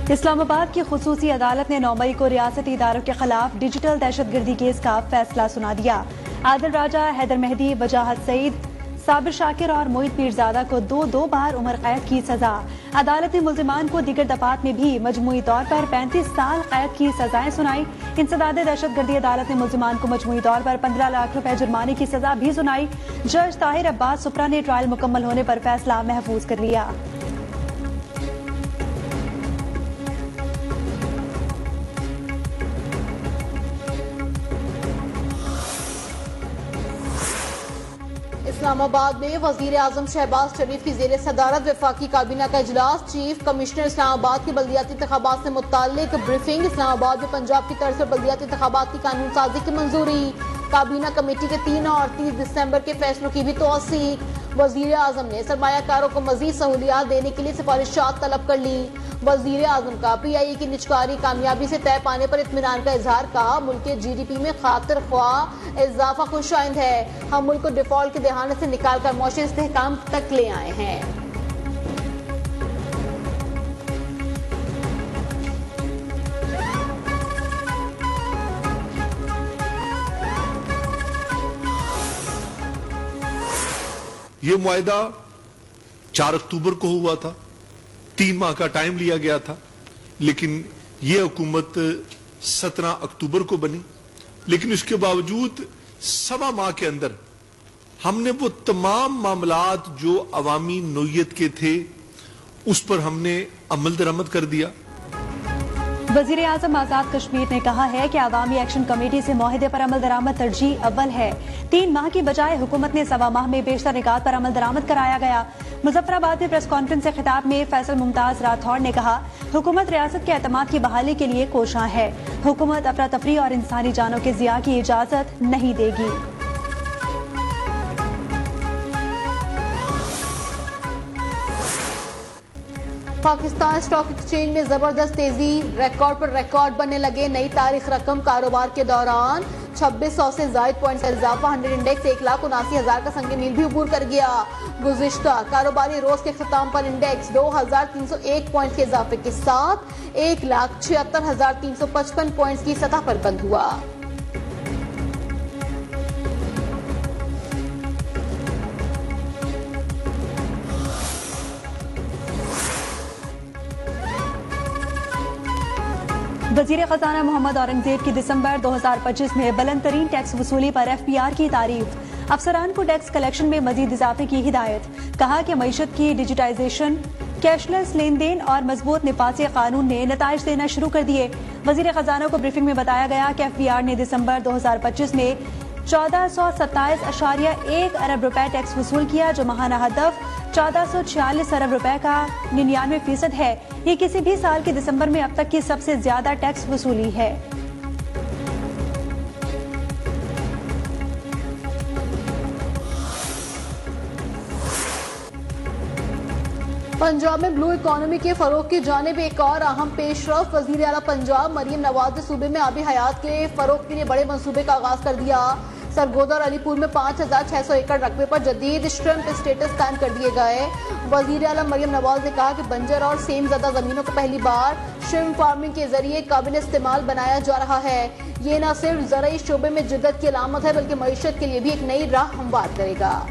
इस्लामाबाद की खुसूसी अदालत ने 9 मई को रियासती इदारों के खिलाफ डिजिटल दहशतगर्दी केस का फैसला सुना दिया। आदिल राजा, हैदर मेहदी, वजाहत सईद, साबिर शाकिर और मोहित पीरजादा को दो बार उम्र कैद की सजा। अदालत ने मुल्जिमान को दीगर दफात में भी मजमूई तौर पर 35 साल कैद की सजाएं सुनाई। इंसदाद दहशतगर्दी अदालत ने मुल्जिमान को मजमूई तौर पर 15 लाख रुपए जुर्माने की सजा भी सुनाई। जज ताहिर अब्बास सुप्रा ने ट्रायल मुकम्मल होने पर फैसला महफूज कर लिया। इस्लामाबाद में वजीर आजम शहबाज शरीफ की जेर सदारत वफाकी काबीना का इजलास। चीफ कमिश्नर इस्लामाबाद की बल्दियाती इंतखाबात से मुताल्लिक ब्रीफिंग। इस्लामाबाद में पंजाब की तरफ से बल्दियाती इंतखाबात की कानून साजी की मंजूरी। काबीना कमेटी के 3 और 30 दिसंबर के फैसलों की भी तौसीक। वजीर आजम ने सरमायाकारों को मजीद सहूलियात देने के लिए सिफारिशात तलब कर ली। वजीर आजम का PIA की निजकारी कामयाबी से तय पाने पर इत्मीनान का इजहार। कहा मुल्क के GDP में खातिर ख्वाह इजाफा खुशाइंद है। हम मुल्क को डिफॉल्ट के दहाने से निकाल कर मौशी इस्तेहकाम तक ले आए हैं। ये मुआहदा 4 अक्टूबर को हुआ था, 3 माह का टाइम लिया गया था, लेकिन ये हुकूमत 17 अक्टूबर को बनी। लेकिन उसके बावजूद 1.25 माह के अंदर हमने वो तमाम मामलात जो अवामी नोयत के थे उस पर हमने अमल दरामद कर दिया। वजीर आजम आजाद कश्मीर ने कहा है कि अवामी एक्शन कमेटी से मुआहदे पर अमल दरामद तरजीह अव्वल है। 3 माह की बजाय हुकूमत ने 1.25 माह में बेशतर निकात पर अमल दरामद कराया गया। मुजफ्फराबाद में प्रेस कॉन्फ्रेंस से खिताब में फैसल मुमताज राठौड़ ने कहा हुकूमत रियासत के एतमाद की बहाली के लिए कोशां है। हुकूमत अफरा तफरी और इंसानी जानों के जिया की इजाजत नहीं देगी। पाकिस्तान स्टॉक एक्सचेंज में जबरदस्त तेजी, रिकॉर्ड पर रिकॉर्ड बनने लगे। नई तारीख रकम कारोबार के दौरान 2600 से जायद पॉइंट का इजाफा। 100 इंडेक्स 1,79,000 का संग मील भी अबूर कर गया। गुज़िश्ता कारोबारी रोज के खिताम पर इंडेक्स 2,301 पॉइंट के इजाफे के साथ 1,76,355 पॉइंट की सतह पर बंद हुआ। वजीर खजाना मोहम्मद औरंगजेब की दिसंबर 2025 में बुलंद तरीन टैक्स वसूली पर FPR की तारीफ। अफसरान को टैक्स कलेक्शन में मजीद इजाफे की हिदायत। कहा कि मईशत की डिजिटाइजेशन, कैशलेस लेन देन और मजबूत निपासी कानून ने नताइज देना शुरू कर दिए। वजीर खजाना को ब्रीफिंग में बताया गया कि FPR ने दिसंबर 2025 में 1427.1 अरब रुपए टैक्स वसूल किया, जो माहाना हदफ 1446 अरब रुपए का 99% है। ये किसी भी साल के दिसंबर में अब तक की सबसे ज्यादा टैक्स वसूली है। पंजाब में ब्लू इकोनॉमी के फरोग की जानिब एक और अहम पेशरफ। वजीर आला पंजाब मरियम नवाज ने सूबे में आबी हयात के फरोग के लिए बड़े मंसूबे का आगाज कर दिया। सरगोदा और अलीपुर में 5,600 एकड़ रकबे पर जदीद श्रिम्प स्टेटस कायम कर दिए गए। वजीर आला मरियम नवाज ने कहा कि बंजर और सेम ज़दा जमीनों को पहली बार श्रिम्प फार्मिंग के जरिए काबिल इस्तेमाल बनाया जा रहा है। ये न सिर्फ ज़राई शोबे में जिद्दत की अलामत है, बल्कि मईशत के लिए भी एक नई राह हमवार करेगा।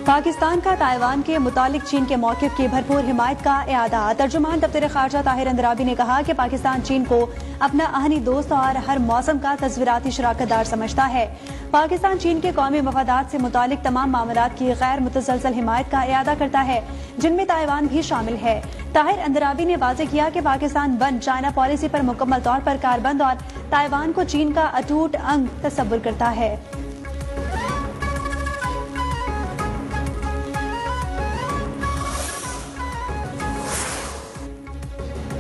पाकिस्तान का ताइवान के मुतालिक चीन के मौक़िफ़ की भरपूर हिमायत का इआदा। तर्जुमान दफ्तर ख़ारजा ताहिर अंदराबी ने कहा कि पाकिस्तान चीन को अपना आहनी दोस्त और हर मौसम का तस्वीराती शराकतदार समझता है। पाकिस्तान चीन के कौमी मफादात से मुतालिक तमाम मामलात की गैर मुतसलसल हिमायत का इआदा करता है, जिनमें ताइवान भी शामिल है। ताहिर अंदराबी ने वाज़ेह किया कि पाकिस्तान वन चाइना पॉलिसी पर मुकम्मल तौर पर कारबंद और ताइवान को चीन का अटूट अंग तस्वुर करता है।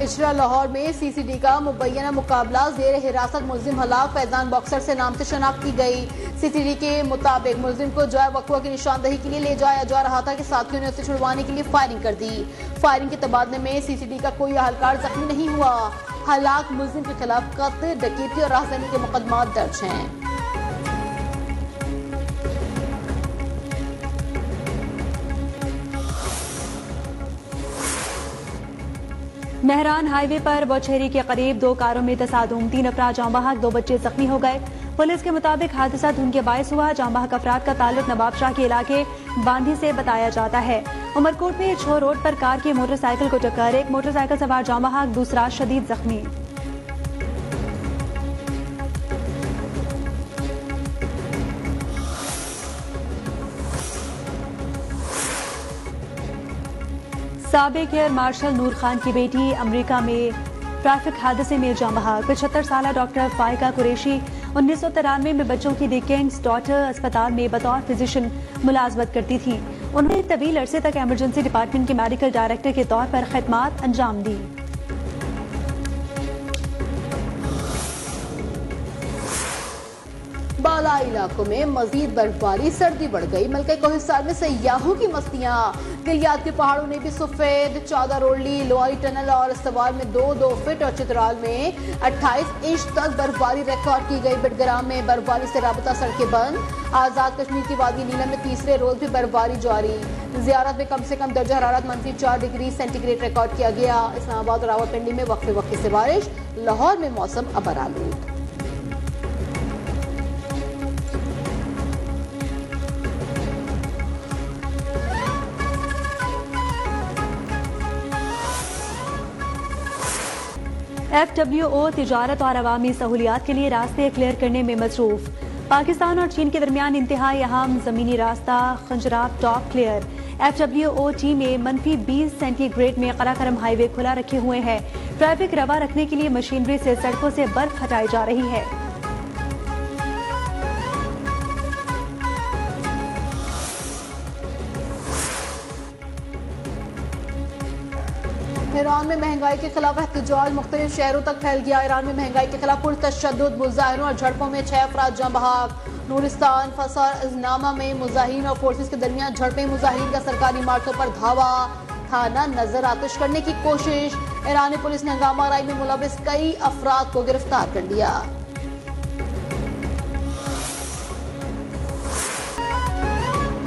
हिजरा लाहौर में सीसीडी का मुबैना मुकाबला जेर हिरासत मुलजिम हलाक फैजान बॉक्सर से नाम से शनाख्त की गई। सीसीडी के मुताबिक मुलजिम को जॉय वकवा की निशानदही के लिए ले जाया जा रहा था कि साथियों ने उसे छुड़वाने के लिए फायरिंग कर दी। फायरिंग के तबादले में सीसीडी का कोई अहलकार जख्मी नहीं हुआ। हलाक मुलजिम के खिलाफ कत्ल, डकैती और राहज़नी के मुकदमा दर्ज हैं। मेहरान हाईवे पर बौछेरी के करीब 2 कारों में तसादुम, 3 अफराद जाँ बहक, 2 बच्चे जख्मी हो गए। पुलिस के मुताबिक हादसा धुंध के बायस हुआ। जाँ बहक अफराद का ताल्लुक नवाबशाह के इलाके बांधी से बताया जाता है। उमरकोट में छो रोड पर कार की मोटरसाइकिल को टक्कर, एक मोटरसाइकिल सवार जाँ बहक, दूसरा शदीद जख्मी। साबिक एयर मार्शल नूर खान की बेटी अमेरिका में ट्रैफिक हादसे में जाँ बहक। 75 साल डॉक्टर फाइका कुरैशी 1993 में बच्चों की द किंग्स डॉटर अस्पताल में बतौर फिजिशियन मुलाजमत करती थी। उन्होंने तवील अरसे तक इमरजेंसी डिपार्टमेंट के मेडिकल डायरेक्टर के तौर पर खिदमात अंजाम दी। बालाई इलाकों में मजीद बर्फबारी, सर्दी बढ़ गई। मलका कोहिस्तान में सयाहों की मस्तियां। गिलियात के पहाड़ों ने भी सफेद चादर ओढ़ ली। लोहारी टनल और सवाल में 2-2 फीट और चित्राल में 28 इंच तक बर्फबारी रिकॉर्ड की गई। बिडग्राम में बर्फबारी से राबता सड़कें बंद। आजाद कश्मीर की वादी नीलम में तीसरे रोज भी बर्फबारी जारी। जियारत में कम से कम दर्जा हरारत -4 डिग्री सेंटीग्रेड रिकॉर्ड किया गया। इस्लामाबाद और रावलपिंडी में वक्फे वक्फे से बारिश। लाहौर में मौसम अबर आलूद। FWO तिजारत और अवामी सहूलियात के लिए रास्ते क्लियर करने में मसरूफ। पाकिस्तान और चीन के दरमियान इंतहाई अहम जमीनी रास्ता खंजराब टॉप क्लियर। FWO टीम में -20 सेंटीग्रेड में कराकरम हाईवे खुला रखे हुए हैं। ट्रैफिक रवा रखने के लिए मशीनरी से सड़कों से बर्फ हटाई जा रही है। ईरान में महंगाई के खिलाफ एहतजाज मुख्तलिफ शहरों तक फैल गया। ईरान में महंगाई के खिलाफ पुरतशद्दुद मुजाहिरों और झड़पों में 6 अफराद जाँ बहक। नूरिस्तान फसर इजनामा में मुजाहिरीन और फोर्सेस के दरमियान झड़पें। मुजाहिरीन का सरकारी इमारतों पर धावा, थाना नजर आतिश करने की कोशिश। ईरानी पुलिस ने हंगामा आराई में मुलविस कई अफराद को गिरफ्तार कर लिया।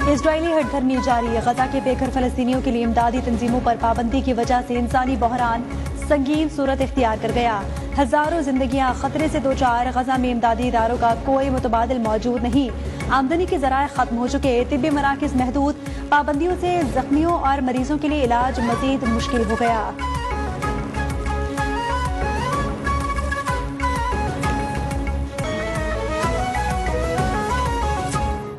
इजरायली हटधर्मी जारी। गजा के बेघर फलस्तीनियों के लिए इमदादी तंजीमों पर पाबंदी की वजह से इंसानी बहरान संगीन सूरत इख्तियार कर गया। हजारों जिंदगियां खतरे से दो चार। गजा में इमदादी इदारों का कोई मुतबादिल मौजूद नहीं। आमदनी के जराए खत्म हो चुके। तिब्बी मराकिज महदूद। पाबंदियों से जख्मियों और मरीजों के लिए इलाज मजीद मुश्किल हो गया।